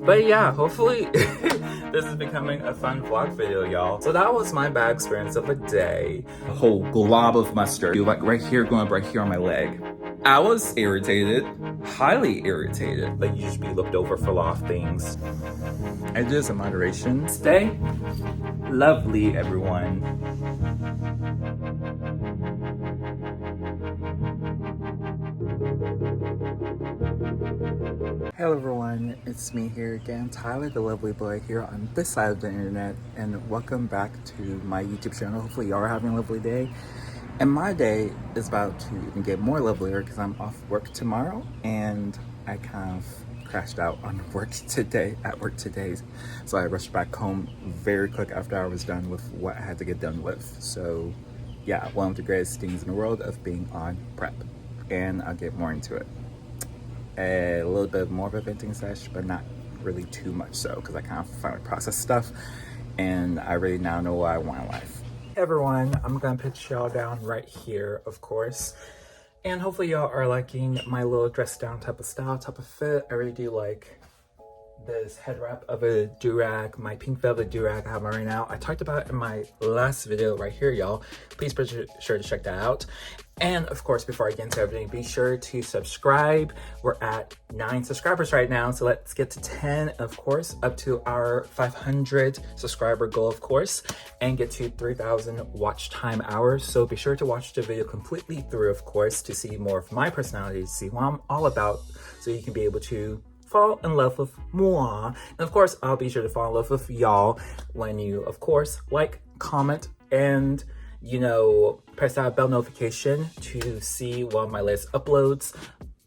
But yeah, hopefully this is becoming a fun vlog video, y'all. So that was my bad experience of the day. A whole glob of mustard, like right here, going right here on my leg. I was irritated, highly irritated. Like, you should be looked over for a lot of things. I do this in moderation. Stay lovely, everyone. Hello everyone, it's me here again, Tyler the lovely boy here on this side of the internet, and welcome back to my YouTube channel. Hopefully y'all are having a lovely day. And my day is about to even get more lovelier because I'm off work tomorrow and I kind of crashed out on work today, so I rushed back home very quick after I was done with what I had to get done with. So yeah, one of the greatest things in the world of being on prep, and I'll get more into it. A little bit more of a venting sesh, but not really too much so, because I kind of finally processed stuff and I really now know what I want in life. Hey everyone, I'm gonna pitch y'all down right here, of course. And hopefully y'all are liking my little dress down type of style, type of fit. I really do like this head wrap of a do-rag, my pink velvet do-rag I have on right now. I talked about it in my last video right here, y'all. Please be sure to check that out. And of course, before I get into everything, be sure to subscribe. We're at 9 subscribers right now, so let's get to 10, of course, up to our 500 subscriber goal, of course, and get to 3,000 watch time hours. So be sure to watch the video completely through, of course, to see more of my personality, to see what I'm all about, so you can be able to fall in love with moi. And of course, I'll be sure to fall in love with y'all when you, of course, like, comment, and you know, press that bell notification to see one of my latest uploads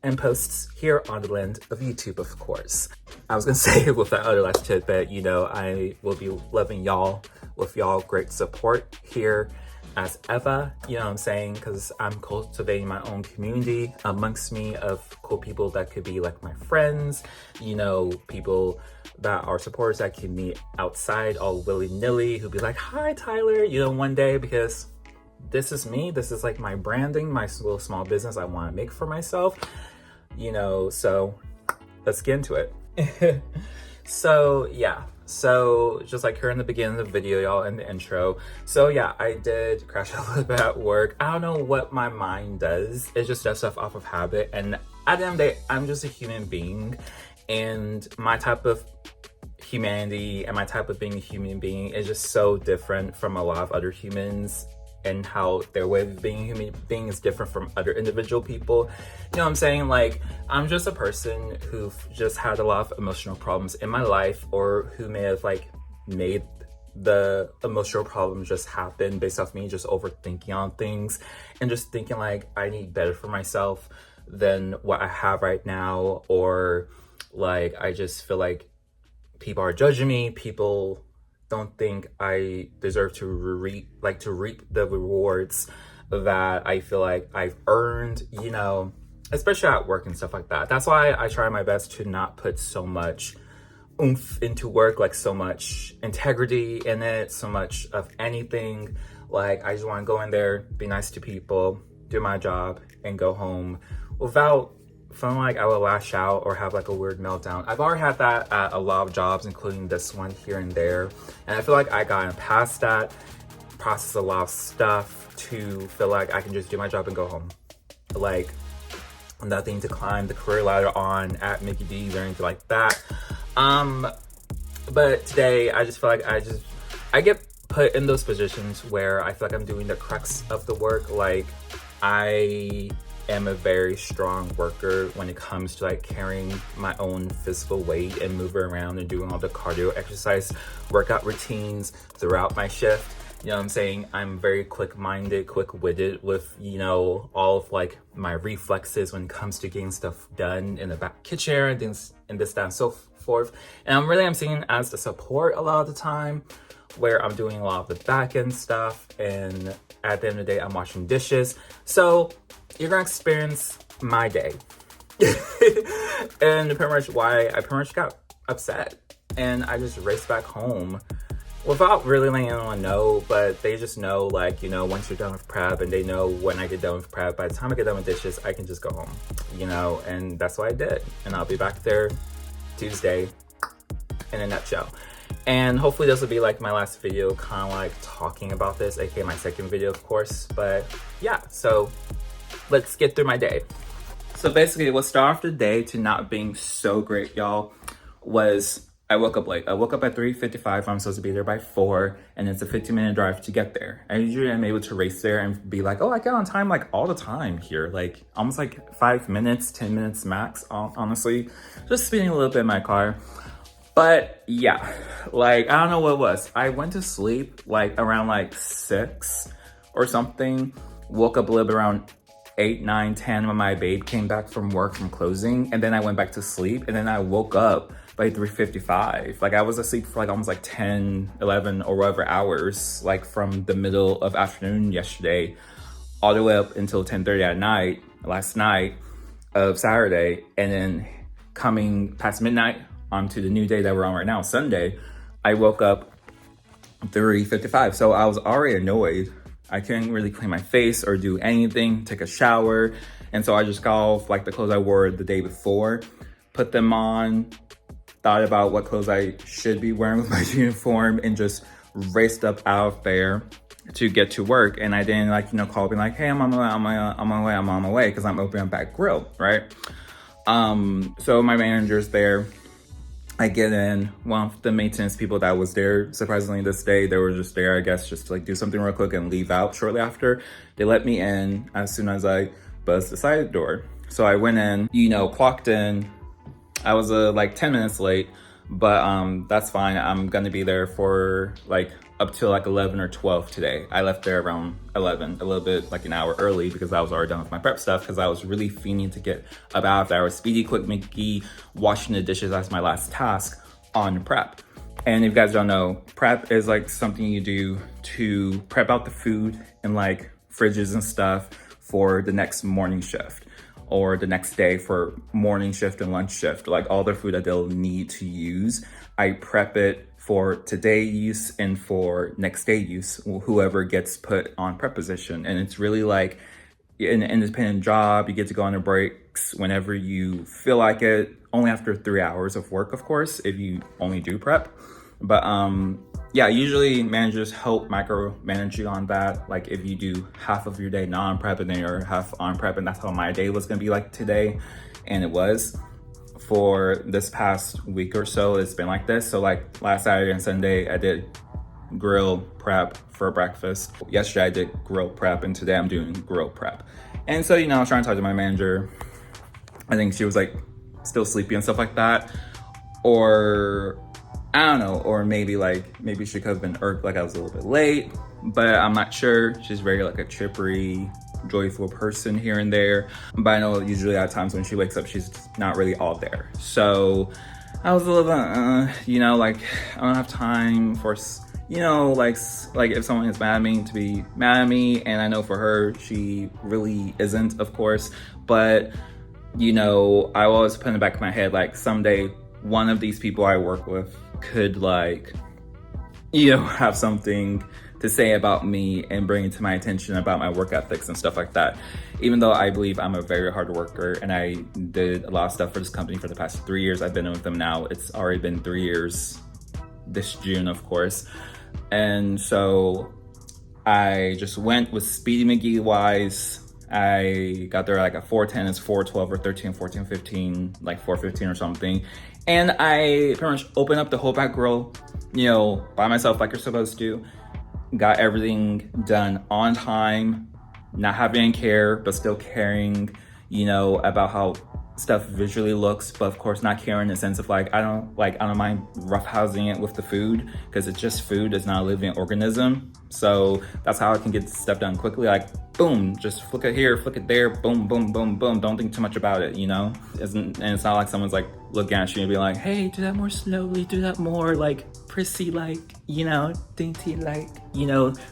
and posts here on the land of YouTube, of course. I was gonna say with that other last tidbit, you know, I will be loving y'all with y'all great support here as ever, you know what I'm saying? Because I'm cultivating my own community amongst me of cool people that could be like my friends, you know, people that are supporters that can meet outside all willy-nilly, who'd be like, hi Tyler, you know, one day, because this is me, this is like my branding, my little small business I want to make for myself, you know, so let's get into it. So yeah, so just like here in the beginning of the video, y'all, in the intro, so yeah, I did crash a little bit at work. I don't know what my mind does, it just does stuff off of habit, and at the end of the day, I'm just a human being, and my type of humanity and my type of being a human being is just so different from a lot of other humans, and how their way of being a human being is different from other individual people. You know what I'm saying? Like, I'm just a person who've just had a lot of emotional problems in my life, or who may have like made the emotional problems just happen based off me just overthinking on things and just thinking like I need better for myself than what I have right now, or like I just feel like people are judging me, people don't think I deserve to reap the rewards that I feel like I've earned, you know, especially at work and stuff like that. That's why I try my best to not put so much oomph into work, like so much integrity in it, so much of anything. Like, I just want to go in there, be nice to people, do my job, and go home without feeling like I will lash out or have like a weird meltdown. I've already had that at a lot of jobs, including this one here and there. And I feel like I gotten past that, processed a lot of stuff to feel like I can just do my job and go home. Like, nothing to climb the career ladder on at Mickey D's or anything like that. But today I just feel like I get put in those positions where I feel like I'm doing the crux of the work. Like, I am a very strong worker when it comes to like carrying my own physical weight and moving around and doing all the cardio exercise workout routines throughout my shift. You know what I'm saying? I'm very quick-minded, quick-witted with, you know, all of like my reflexes when it comes to getting stuff done in the back kitchen and things and this, that, and so forth. And I'm seeing as the support a lot of the time, where I'm doing a lot of the back end stuff, and at the end of the day, I'm washing dishes. So you're gonna experience my day. And pretty much why I pretty much got upset. And I just raced back home without really letting anyone know, but they just know, like, you know, once you're done with prep, and they know when I get done with prep, by the time I get done with dishes, I can just go home, you know, and that's what I did. And I'll be back there Tuesday in a nutshell. And hopefully this will be like my last video kind of like talking about this, aka my second video of course. But yeah, so let's get through my day. So basically what started off the day to not being so great, y'all, was I woke up late. I woke up at 3:55. I'm supposed to be there by 4, and it's a 15-minute drive to get there. I usually am able to race there and be like, oh, I get on time like all the time here. Like almost like 5 minutes, 10 minutes max, honestly. Just speeding a little bit in my car. But yeah, like I don't know what it was. I went to sleep like around like 6 or something. Woke up a little bit around 8, 9, 10 when my babe came back from work from closing, and then I went back to sleep, and then I woke up by 3:55. Like I was asleep for like almost like 10, 11 or whatever hours, like from the middle of afternoon yesterday all the way up until 10:30 at night last night of Saturday, and then coming past midnight onto the new day that we're on right now, Sunday, I woke up 3:55. So I was already annoyed. I couldn't really clean my face or do anything, take a shower. And so I just got off like the clothes I wore the day before, put them on, thought about what clothes I should be wearing with my uniform, and just raced up out there to get to work. And I didn't like, call being like, hey, I'm on my way, because I'm opening up that grill, right? So my manager's there. I get in. One of the maintenance people that was there, surprisingly this day, they were just there, I guess, just to like do something real quick and leave out shortly after. They let me in as soon as I buzzed the side door. So I went in, clocked in. I was like 10 minutes late, but that's fine. I'm gonna be there for like up till like 11 or 12 today. I left there around 11, a little bit like an hour early, because I was already done with my prep stuff, because I was really fiending to get about after hours speedy, quick, McGee, washing the dishes as my last task on prep. And if you guys don't know, prep is like something you do to prep out the food and like fridges and stuff for the next morning shift, or the next day for morning shift and lunch shift, like all the food that they'll need to use. I prep it for today use and for next day use, whoever gets put on prep position. And it's really like an independent job. You get to go on your breaks whenever you feel like it, only after 3 hours of work, of course, if you only do prep. But yeah, usually managers help micromanage you on that. Like if you do half of your day non-prep and then you're half on prep, and that's how my day was gonna be like today. And it was. For this past week or so, it's been like this. So like last Saturday and Sunday, I did grill prep for breakfast. Yesterday I did grill prep, and today I'm doing grill prep. And so, I was trying to talk to my manager. I think she was like still sleepy and stuff like that. Or I don't know, or maybe she could have been irked like I was a little bit late, but I'm not sure. She's very like a chippery, joyful person here and there, but I know usually at times when she wakes up, she's not really all there. So I was a little bit, like I don't have time for, like if someone is mad at me to be mad at me, and I know for her, she really isn't, of course, but I always put in the back of my head, like someday one of these people I work with could like, have something to say about me and bring it to my attention about my work ethics and stuff like that. Even though I believe I'm a very hard worker, and I did a lot of stuff for this company for the past 3 years. I've been with them now. It's already been 3 years this June, of course. And so I just went with Speedy McGee wise. I got there like at 4:10, it's 4:12 or 13, 14, 15, like 4:15 or something. And I pretty much opened up the whole back grill, by myself like you're supposed to. Got everything done on time, not having any care, but still caring, about how stuff visually looks, but of course not caring in the sense of like, I don't mind roughhousing it with the food, because it's just food, it's not a living organism. So that's how I can get stuff done quickly. Like, boom, just flick it here, flick it there, boom, boom, boom, boom. Don't think too much about it, And it's not like someone's like looking at you and be like, hey, do that more slowly, do that more like prissy, like, dainty, like,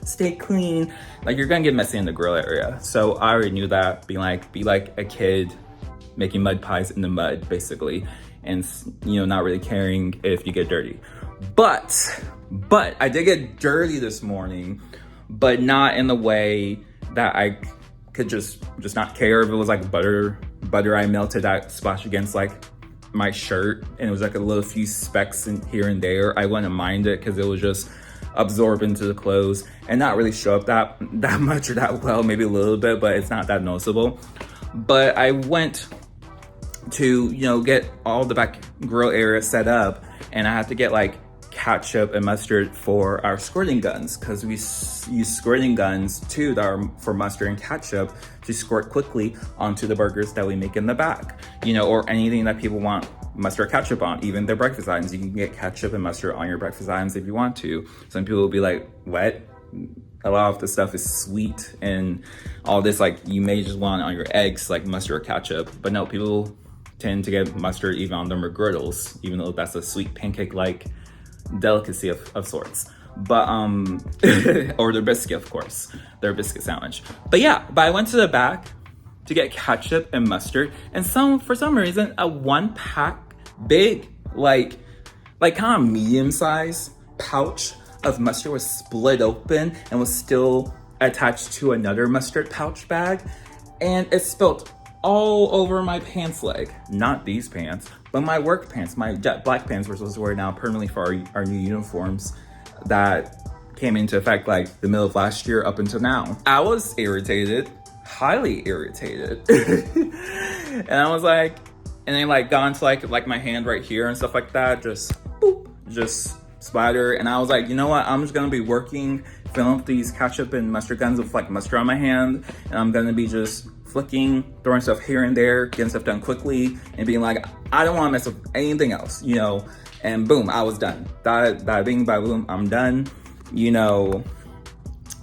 stay clean. Like you're gonna get messy in the grill area. So I already knew that, be like a kid making mud pies in the mud, basically, and not really caring if you get dirty. But I did get dirty this morning, but not in the way that I could just not care if it was like butter I melted that splashed against like my shirt and it was like a little few specks in here and there, I wouldn't mind it because it was just absorb into the clothes and not really show up that much or that well, maybe a little bit, but it's not that noticeable. But I went to, you know, get all the back grill area set up, and I had to get like ketchup and mustard for our squirting guns, because we use squirting guns too that are for mustard and ketchup to squirt quickly onto the burgers that we make in the back, you know, or anything that people want mustard or ketchup on, even their breakfast items. You can get ketchup and mustard on your breakfast items if you want to. Some people will be like, what? A lot of the stuff is sweet and all this, like you may just want on your eggs like mustard or ketchup, but no, people tend to get mustard even on their McGriddles, even though that's a sweet pancake like delicacy of sorts. But or their biscuit, of course, their biscuit sandwich. But yeah, but I went to the back to get ketchup and mustard, and for some reason a 1-pack big like kind of medium size pouch of mustard was split open and was still attached to another mustard pouch bag, and it spilled all over my pants leg. Not these pants, but my work pants, my jet black pants we're supposed to wear now permanently for our new uniforms that came into effect like the middle of last year up until now. I was irritated, highly irritated. And I was like, and then like got into like my hand right here and stuff like that, just boop, just splatter. And I was like, you know what, I'm just gonna be filling up these ketchup and mustard guns with like mustard on my hand, and I'm gonna be just flicking, throwing stuff here and there, getting stuff done quickly, and being like, I don't want to mess with anything else, you know. And boom, I was done. That bing, by boom, I'm done. You know,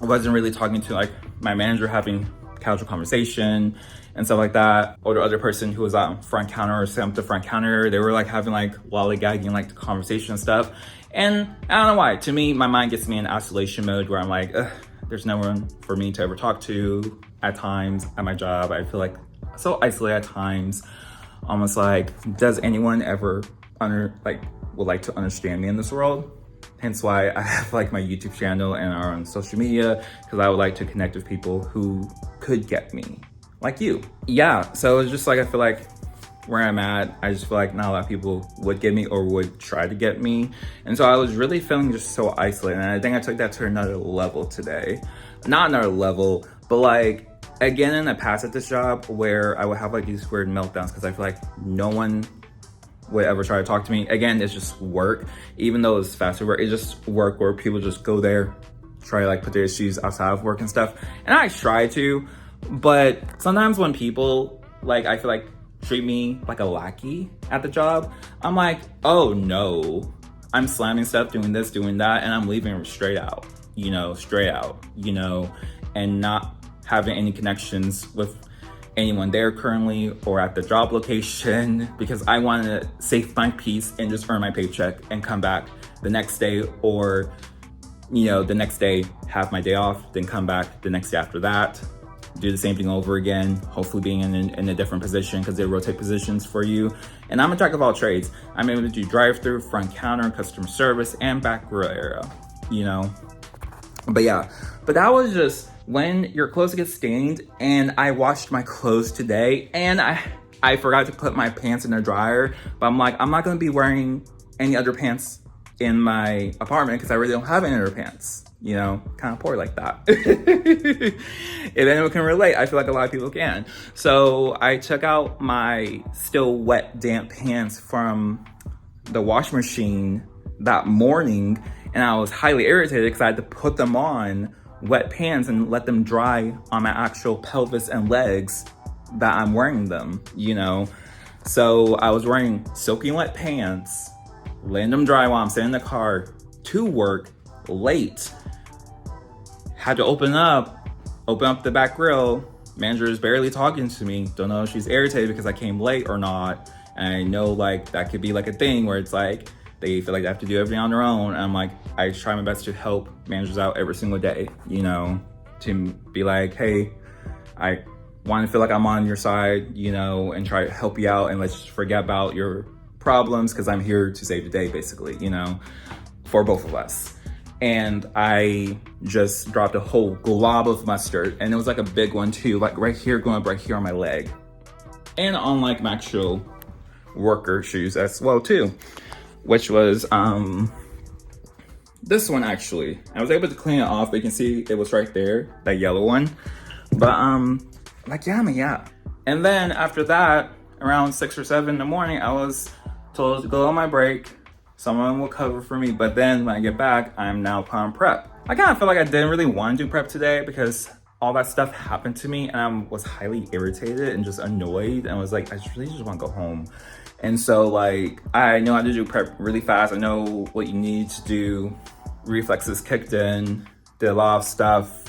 I wasn't really talking to like my manager, having casual conversation and stuff like that, or the other person who was on front counter or sent up the front counter. They were like having like lollygagging like the conversation and stuff. And I don't know why, to me, my mind gets me in isolation mode where I'm like, there's no one for me to ever talk to. At times at my job, I feel like so isolated at times, almost like, does anyone ever would like to understand me in this world? Hence why I have like my YouTube channel and are on social media, because I would like to connect with people who could get me, like you. Yeah, so it's just like, I feel like where I'm at, I just feel like not a lot of people would get me or would try to get me. And so I was really feeling just so isolated. And I think I took that to another level today. Not another level, but like, again, in the past at this job where I would have like these weird meltdowns because I feel like no one would ever try to talk to me. Again, it's just work. Even though it's faster work, it's just work where people just go there, try to like put their issues outside of work and stuff. And I try to, but sometimes when people like, I feel like treat me like a lackey at the job, I'm like, oh no, I'm slamming stuff, doing this, doing that, and I'm leaving straight out, you know, and not having any connections with anyone there currently or at the job location, because I want to save my peace and just earn my paycheck and come back the next day, or, you know, the next day, have my day off, then come back the next day after that, do the same thing over again, hopefully being in a different position because they rotate positions for you. And I'm a jack of all trades. I'm able to do drive-through, front counter, customer service, and back grill area, you know. But yeah, but that was just when your clothes get stained. And I washed my clothes today, and I forgot to put my pants in the dryer, but I'm like, I'm not gonna be wearing any other pants in my apartment because I really don't have any other pants, you know, kind of poor like that. If anyone can relate, I feel like a lot of people can. So I took out my still wet, damp pants from the wash machine that morning, and I was highly irritated because I had to put them on wet pants and let them dry on my actual pelvis and legs that I'm wearing them, you know. So I was wearing soaking wet pants, letting them dry while I'm sitting in the car to work late. Had to open up the back grill. Manager is barely talking to me. Don't know if she's irritated because I came late or not. And I know like that could be like a thing where it's like they feel like they have to do everything on their own. And I'm like, I try my best to help managers out every single day, you know, to be like, hey, I want to feel like I'm on your side, you know, and try to help you out, and let's just forget about your problems because I'm here to save the day, basically, you know, for both of us. And I just dropped a whole glob of mustard, and it was like a big one too, like right here, going up right here on my leg, and on like my actual worker shoes as well too, which was this one actually. I was able to clean it off, but you can see it was right there, that yellow one. But like yeah. And then after that, around 6 or 7 in the morning, I was told to go on my break. Someone will cover for me, but then when I get back, I'm now put on prep. I kind of feel like I didn't really want to do prep today because all that stuff happened to me and I was highly irritated and just annoyed and was like, I really just want to go home. And so like, I know how to do prep really fast. I know what you need to do. Reflexes kicked in, did a lot of stuff.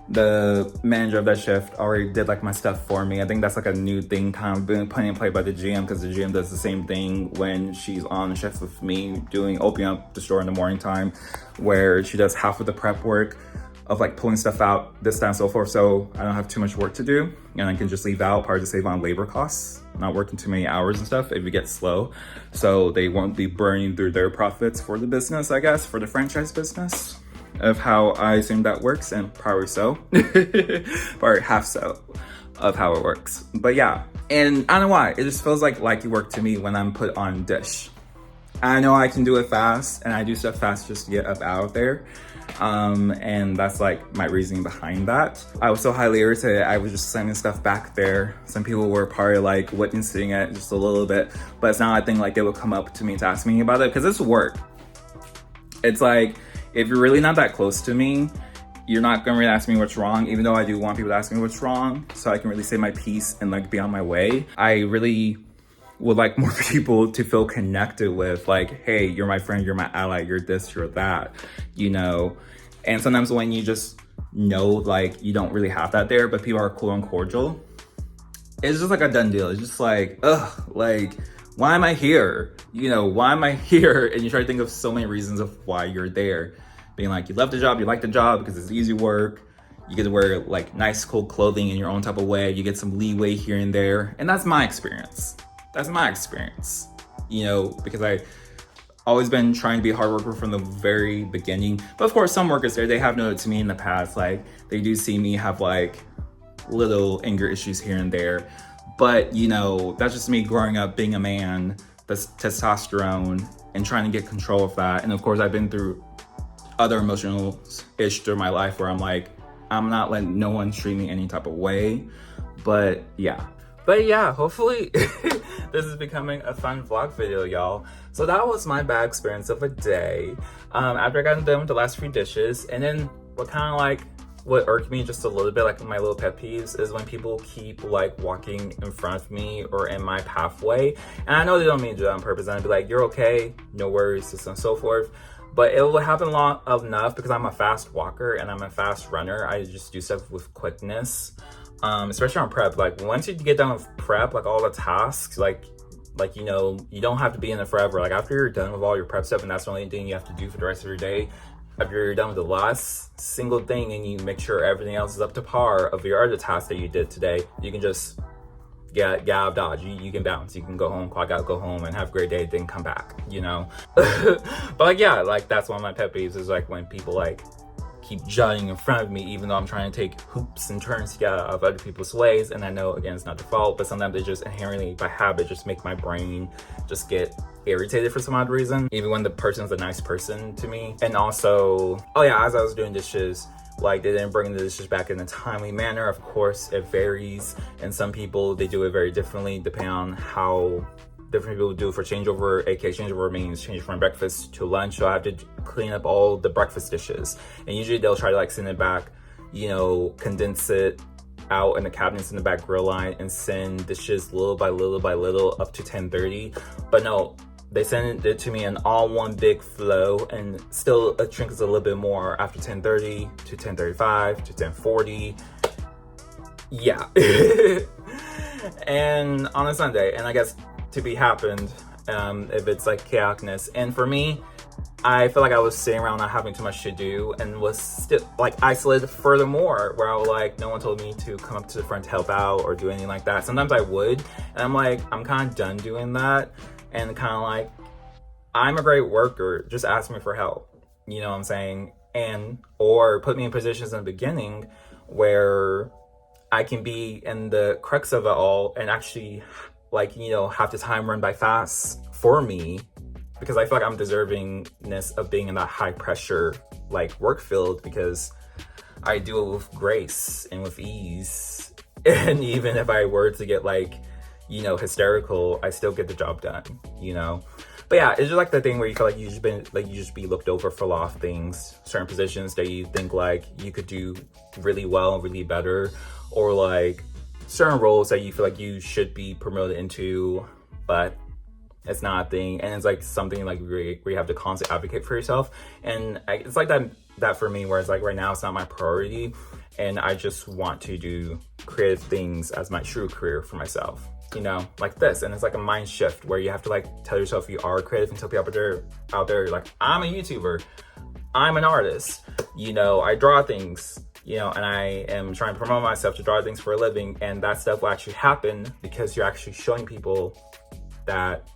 The manager of that shift already did like my stuff for me. I think that's like a new thing kind of being put in play by the GM, because the GM does the same thing when she's on the shift with me opening up the store in the morning time, where she does half of the prep work of like pulling stuff out, this, that, and so forth. So I don't have too much work to do and I can just leave out, part to save on labor costs, not working too many hours and stuff if it gets slow. So they won't be burning through their profits for the business, I guess, for the franchise business, of how I assume that works, and probably so, probably half so of how it works. But yeah, and I don't know why, it just feels like likey work to me when I'm put on dish. I know I can do it fast, and I do stuff fast just to get up out of there. And that's like my reasoning behind that. I was so highly irritated, I was just sending stuff back there. Some people were probably like witnessing it just a little bit, but it's not a thing like they would come up to me to ask me about it, because it's work. It's like, if you're really not that close to me, you're not gonna really ask me what's wrong, even though I do want people to ask me what's wrong, so I can really say my piece and like be on my way. I really would like more people to feel connected with, like, hey, you're my friend, you're my ally, you're this, you're that, you know? And sometimes when you just know, like, you don't really have that there, but people are cool and cordial, it's just like a done deal. It's just like, ugh, like, why am I here? You know, why am I here? And you try to think of so many reasons of why you're there. Being like, you love the job, you like the job because it's easy work. You get to wear like nice, cool clothing in your own type of way. You get some leeway here and there. And that's my experience. That's my experience, you know, because I always been trying to be a hard worker from the very beginning. But of course, some workers there, they have noted to me in the past, like they do see me have like little anger issues here and there. But, you know, that's just me growing up, being a man, that's testosterone, and trying to get control of that. And of course, I've been through other emotional ish through my life where I'm like, I'm not letting no one treat me any type of way. But yeah, hopefully this is becoming a fun vlog video, y'all. So that was my bad experience of a day. After I got done with the last few dishes, and then what irked me just a little bit, like my little pet peeves, is when people keep like walking in front of me or in my pathway. And I know they don't mean to do that on purpose. And I'd be like, you're okay, no worries, so on and so forth. But it will happen long enough because I'm a fast walker and I'm a fast runner. I just do stuff with quickness, especially on prep. Like once you get done with prep, like all the tasks, like you know, you don't have to be in it forever. Like after you're done with all your prep stuff and that's the only thing you have to do for the rest of your day, after you're done with the last single thing and you make sure everything else is up to par of your other tasks that you did today, you can just get out of Dodge. You can bounce, you can go home, clock out, go home and have a great day, then come back, you know? But like, yeah, like that's one of my pet peeves, is like when people like keep jutting in front of me, even though I'm trying to take hoops and turns to get out of other people's ways. And I know, again, it's not their fault, but sometimes they just inherently, by habit, just make my brain just get irritated for some odd reason, even when the person's a nice person to me. And also, oh yeah, as I was doing dishes, like they didn't bring the dishes back in a timely manner. Of course, it varies, and some people, they do it very differently depending on how different people do for changeover, aka changeover means change from breakfast to lunch. So I have to clean up all the breakfast dishes, and usually they'll try to like send it back, you know, condense it out in the cabinets in the back grill line and send dishes little by little by little up to 10:30. But no, they send it to me in all one big flow, and still it trinkles a little bit more after 10:30 to 10:35 to 10:40. Yeah. And on a Sunday, and I guess to be happened, if it's like chaoticness. And for me, I feel like I was sitting around not having too much to do and was still like isolated furthermore, where I was like, no one told me to come up to the front to help out or do anything like that. Sometimes I would, and I'm like, I'm kind of done doing that. And kind of like, I'm a great worker, just ask me for help, you know what I'm saying? And or put me in positions in the beginning where I can be in the crux of it all and actually like, you know, half the time run by fast for me, because I feel like I'm deservingness of being in that high pressure like work field, because I do it with grace and with ease. And even if I were to get like, you know, hysterical, I still get the job done, you know? But yeah, it's just like the thing where you feel like you just be looked over for a lot of things, certain positions that you think like you could do really well, really better, or like certain roles that you feel like you should be promoted into, but it's not a thing. And it's like something like where you have to constantly advocate for yourself. And it's like that for me, where it's like right now it's not my priority, and I just want to do creative things as my true career for myself, you know, like this. And it's like a mind shift where you have to like tell yourself you are creative, and tell people out there like, I'm a YouTuber, I'm an artist, you know, I draw things, you know, and I am trying to promote myself to draw things for a living. And that stuff will actually happen because you're actually showing people that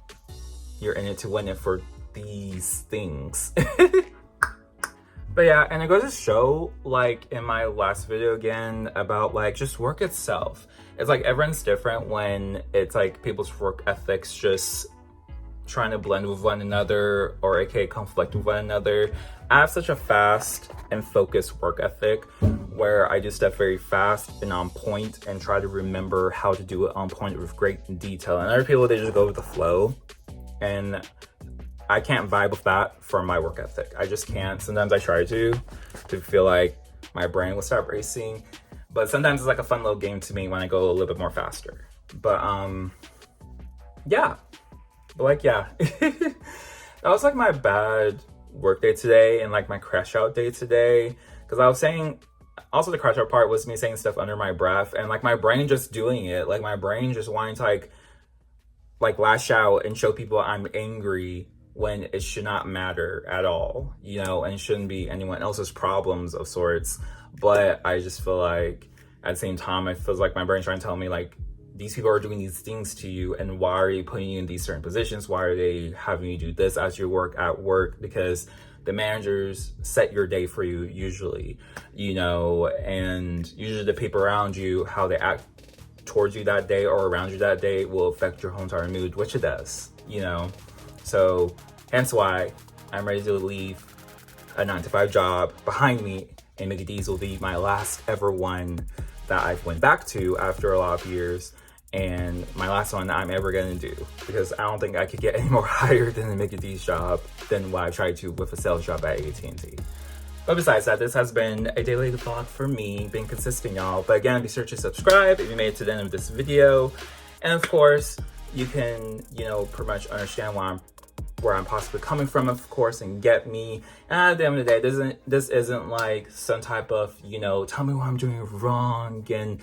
you're in it to win it for these things. But yeah, and it goes to show, like in my last video again, about like just work itself. It's like everyone's different when it's like people's work ethics just trying to blend with one another, or aka conflict with one another. I have such a fast and focused work ethic where I do stuff very fast and on point, and try to remember how to do it on point with great detail. And other people, they just go with the flow. And I can't vibe with that for my work ethic. I just can't. Sometimes I try to feel like my brain will start racing. But sometimes it's like a fun little game to me when I go a little bit more faster. But yeah. But like, yeah. That was like my bad work day today, and like my crash out day today. Because I was saying, also the crash out part was me saying stuff under my breath, and like my brain just doing it. Like my brain just wanting to like lash out and show people I'm angry, when it should not matter at all, you know, and it shouldn't be anyone else's problems of sorts. But I just feel like at the same time, it feels like my brain's trying to tell me like, these people are doing these things to you, and why are you putting you in these certain positions? Why are they having you do this as your work at work? Because the managers set your day for you usually, you know, and usually the people around you, how they act towards you that day or around you that day will affect your whole entire mood, which it does, you know. So hence why I'm ready to leave a 9-to-5 job behind me, and Mickey D's will be my last ever one that I've went back to after a lot of years, and my last one that I'm ever gonna do, because I don't think I could get any more higher than the Mickey D's job than what I tried to with a sales job at AT&T. But besides that, this has been a daily vlog for me, being consistent, y'all. But again, be sure to subscribe if you made it to the end of this video. And of course, you can, you know, pretty much understand where I'm possibly coming from, of course, and get me. And at the end of the day, this isn't like some type of, you know, tell me what I'm doing wrong and,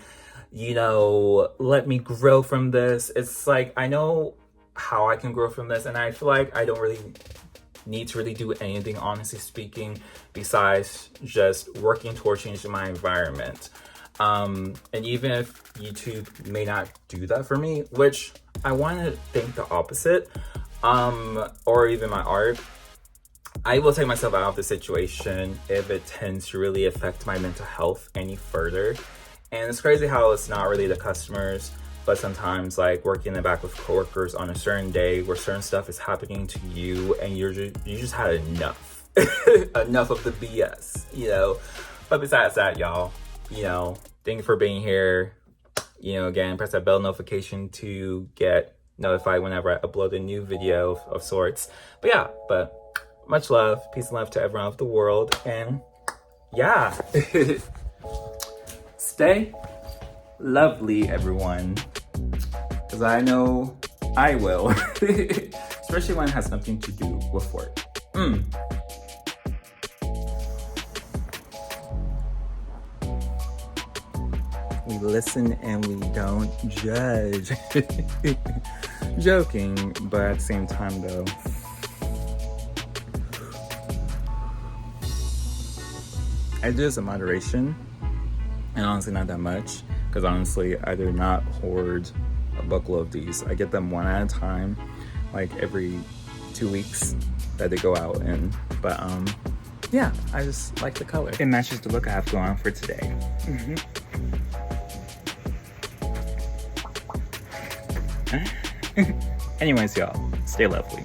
you know, let me grow from this. It's like, I know how I can grow from this, and I feel like I don't really need to really do anything, honestly speaking, besides just working towards changing my environment. And even if YouTube may not do that for me, which I want to think the opposite, or even my art, I will take myself out of the situation if it tends to really affect my mental health any further. And it's crazy how it's not really the customers, but sometimes like working in the back with coworkers on a certain day where certain stuff is happening to you, and you just had enough, enough of the BS, you know. But besides that, y'all, you know, thank you for being here. You know, again, press that bell notification to get notified whenever I upload a new video of sorts. But yeah, but much love, peace and love to everyone of the world, and yeah. Stay lovely, everyone, because I know I will, especially when it has something to do with work. We listen and we don't judge. Joking, but at the same time though, I do this in moderation, and honestly not that much, because honestly I do not hoard a buckle of these. I get them one at a time, like every 2 weeks that they go out in. But yeah, I just like the color. It matches the look I have going on for today. Anyways, y'all, stay lovely.